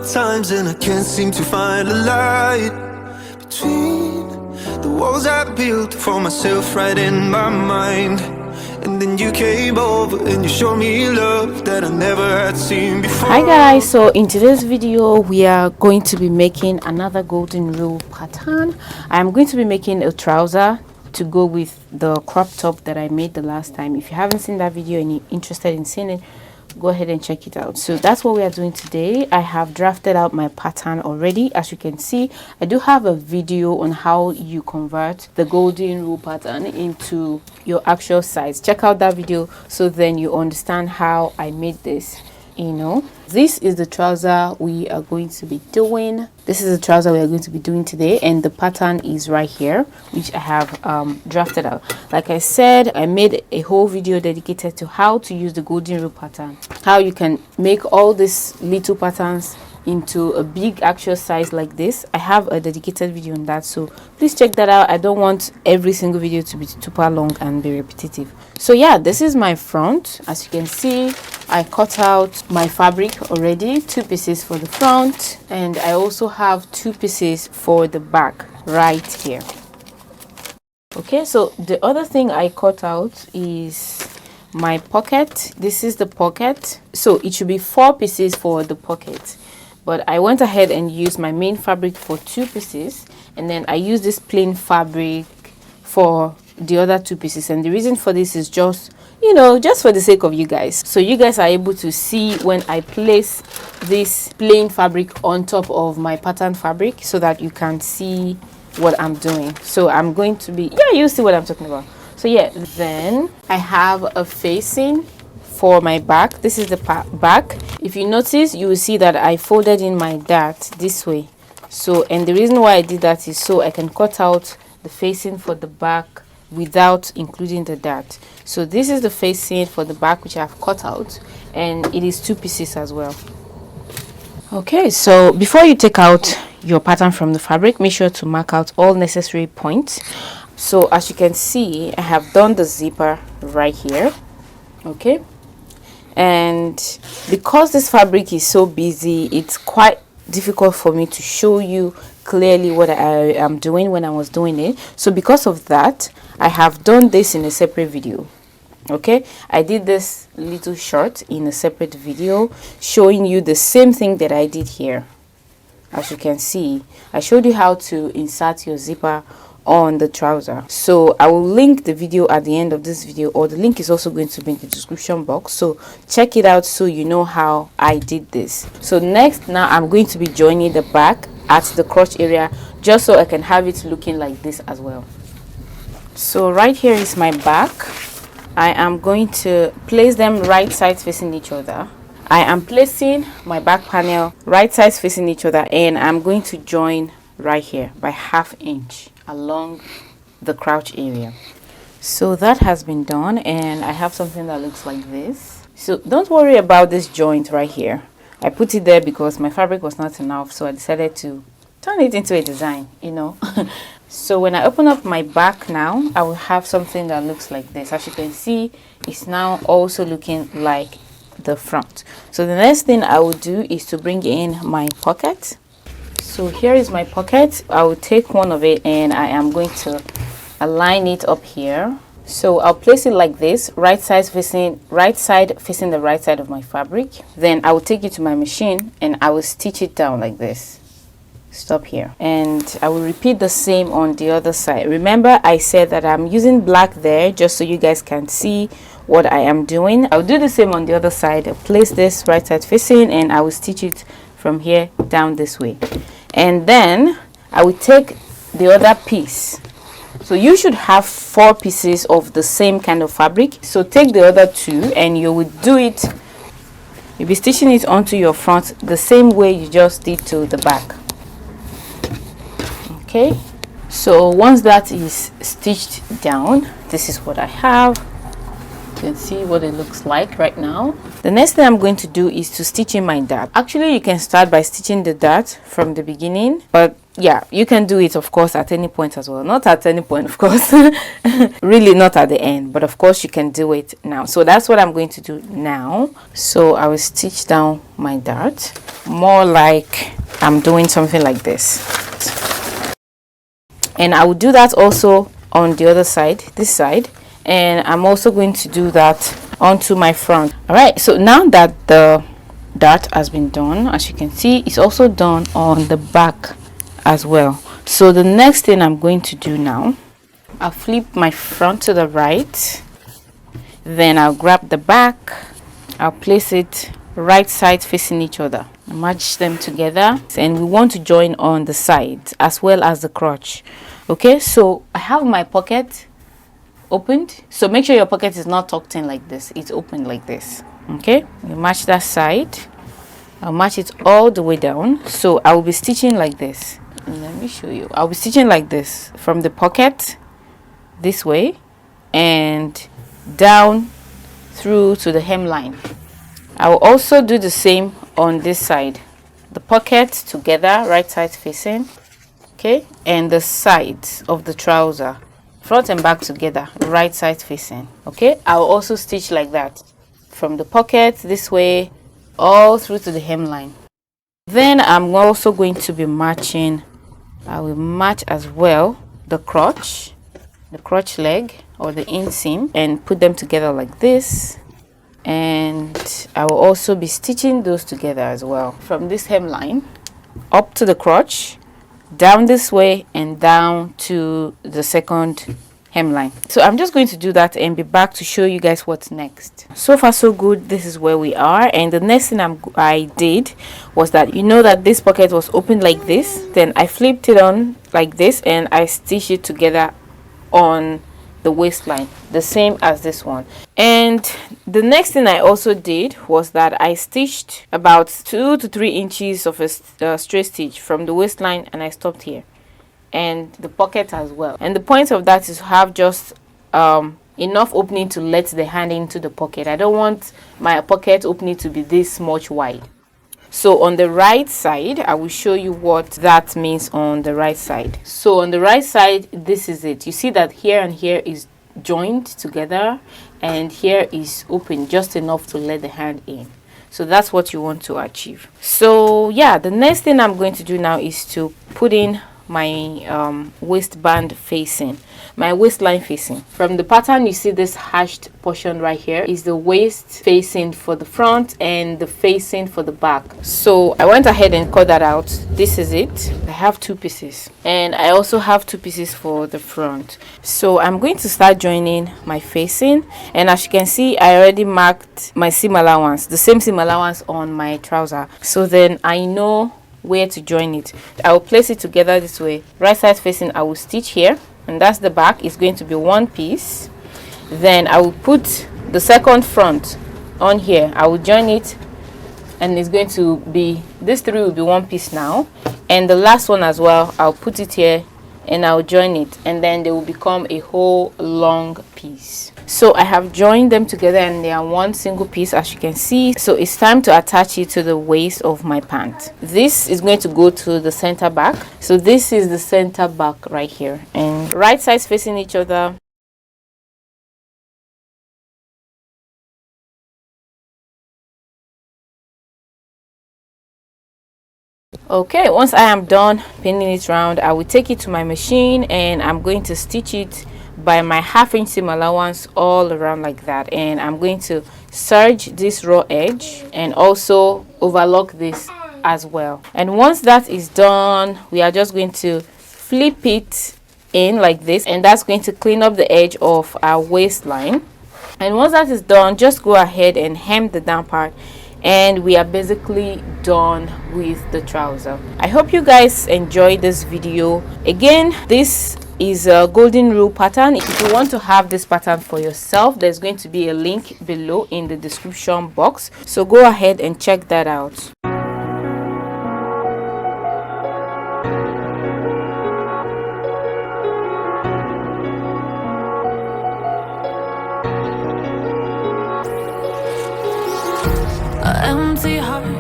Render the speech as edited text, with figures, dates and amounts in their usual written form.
times and I can't seem to find a light between the walls I built for myself right in my mind. And then you came over and you showed me love that I never had seen before. Hi guys, so in today's video we are going to be making another golden rule pattern. I'm going to be making a trouser to go with the crop top that I made the last time. If you haven't seen that video and you're interested in seeing it, go ahead and check it out. So that's what we are doing today. I have drafted out my pattern already. As you can see, I do have a video on how you convert the golden rule pattern into your actual size. Check out that video so then you understand how I made this. This is the trouser we are going to be doing. This is the trouser we are going to be doing today, and the pattern is right here, which I have drafted out. Like I said, I made a whole video dedicated to how to use the golden rule pattern, how you can make all these little patterns into a big actual size like this. I have a dedicated video on that, so please check that out. I don't want every single video to be super long and be repetitive. So yeah, this is my front. As you can see, I cut out my fabric already, 2 pieces for the front, and I also have 2 pieces for the back right here. Okay, so the other thing I cut out is my pocket. This is the pocket, so it should be 4 pieces for the pocket, but I went ahead and used my main fabric for 2 pieces, and then I used this plain fabric for the other 2 pieces. And the reason for this is just for the sake of you guys, so you guys are able to see when I place this plain fabric on top of my pattern fabric, so that you can see what I'm doing. So I'm going to be, you see what I'm talking about. So yeah, then I have a facing for my back. This is the back. If you notice, you will see that I folded in my dart this way. So, and the reason why I did that is so I can cut out the facing for the back without including the dart. So this is the facing for the back, which I've cut out, and it is 2 pieces as well. Okay, so before you take out your pattern from the fabric, make sure to mark out all necessary points. So as you can see, I have done the zipper right here. Okay, and because this fabric is so busy, it's quite difficult for me to show you clearly what I am doing when I was doing it. So because of that, I have done this in a separate video. Okay, I did this little short in a separate video showing you the same thing that I did here. As you can see, I showed you how to insert your zipper on the trouser. So I will link the video at the end of this video, or the link is also going to be in the description box, so check it out so you know how I did this. So next, now I'm going to be joining the back at the crotch area, just so I can have it looking like this as well. So right here is my back. I am going to place them right sides facing each other. I am placing my back panel right sides facing each other, and I'm going to join right here by 1/2 inch along the crotch area. So that has been done, and I have something that looks like this. So don't worry about this joint right here. I put it there because my fabric was not enough, so I decided to turn it into a design, So when I open up my back now, I will have something that looks like this. As you can see, it's now also looking like the front. So the next thing I will do is to bring in my pocket. So here is my pocket. I will take one of it and I am going to align it up here. So I'll place it like this, right side facing the right side of my fabric. Then I will take it to my machine and I will stitch it down like this. Stop here, and I will repeat the same on the other side. Remember, I said that I'm using black there just so you guys can see what I am doing. I'll do the same on the other side. I'll place this right side facing and I will stitch it from here down this way, and then I will take the other piece. So you should have 4 pieces of the same kind of fabric, so take the other 2 and you will do it, you'll be stitching it onto your front the same way you just did to the back. Okay, so once that is stitched down, this is what I have. You can see what it looks like right now. The next thing I'm going to do is to stitch in my dart. Actually, you can start by stitching the dart from the beginning, but yeah, you can do it of course at any point as well. Not at any point, of course. Really not at the end, but of course you can do it now. So that's what I'm going to do now. So I will stitch down my dart. more like I'm doing something like this. And I will do that also on the other side, this side, and I'm also going to do that onto my front. All right, so now that the dart has been done, as you can see, it's also done on the back as well. So the next thing I'm going to do now, I'll flip my front to the right, then I'll grab the back, I'll place it right sides facing each other, match them together, and we want to join on the sides as well as the crotch. Okay, so I have my pocket opened, so make sure your pocket is not tucked in like this, it's open like this. Okay, you match that side, I'll match it all the way down. So I will be stitching like this, and let me show you. I'll be stitching like this from the pocket this way and down through to the hemline. I will also do the same on this side, the pocket together, right side facing, okay, and the sides of the trouser, front and back together, right side facing. Okay, I will also stitch like that from the pocket this way all through to the hemline. Then I'm also going to be matching, I will match as well the crotch leg or the inseam, and put them together like this. And I will also be stitching those together as well from this hemline up to the crotch, down this way, and down to the second hemline. So I'm just going to do that and be back to show you guys what's next. So far so good, this is where we are. And the next thing I did was that, you know that this pocket was open like this, then I flipped it on like this and I stitched it together on the waistline, the same as this one. And the next thing I also did was that I stitched about 2 to 3 inches of a straight stitch from the waistline, and I stopped here, and the pocket as well. And the point of that is to have just enough opening to let the hand into the pocket. I don't want my pocket opening to be this much wide. So on the right side, I will show you what that means on the right side. So on the right side, this is it. You see that here and here is joined together, and here is open just enough to let the hand in. So that's what you want to achieve. So yeah, the next thing I'm going to do now is to put in my waistband facing, my waistline facing. From the pattern, you see this hashed portion right here is the waist facing for the front and the facing for the back. So I went ahead and cut that out. This is it. I have 2 pieces, and I also have 2 pieces for the front. So I'm going to start joining my facing, and as you can see, I already marked my seam allowance, the same seam allowance on my trouser, so then I know where to join it. I will place it together this way, right side facing. I will stitch here, and that's the back. It's going to be 1 piece. Then I will put the second front on here. I will join it, and it's going to be, this 3 will be 1 piece now, and the last one as well, I'll put it here and I'll join it, and then they will become a whole long piece. So I have joined them together, and they are 1 single piece, as you can see. So it's time to attach it to the waist of my pant. This is going to go to the center back. So this is the center back right here, and right sides facing each other. Okay, once I am done pinning it round, I will take it to my machine, and I'm going to stitch it by my 1/2 inch seam allowance all around like that. And I'm going to serge this raw edge and also overlock this as well. And once that is done, we are just going to flip it in like this, and that's going to clean up the edge of our waistline. And once that is done, just go ahead and hem the down part, and we are basically done with the trouser. I hope you guys enjoyed this video. Again, this is a golden rule pattern. If you want to have this pattern for yourself, there's going to be a link below in the description box, so go ahead and check that out. An empty heart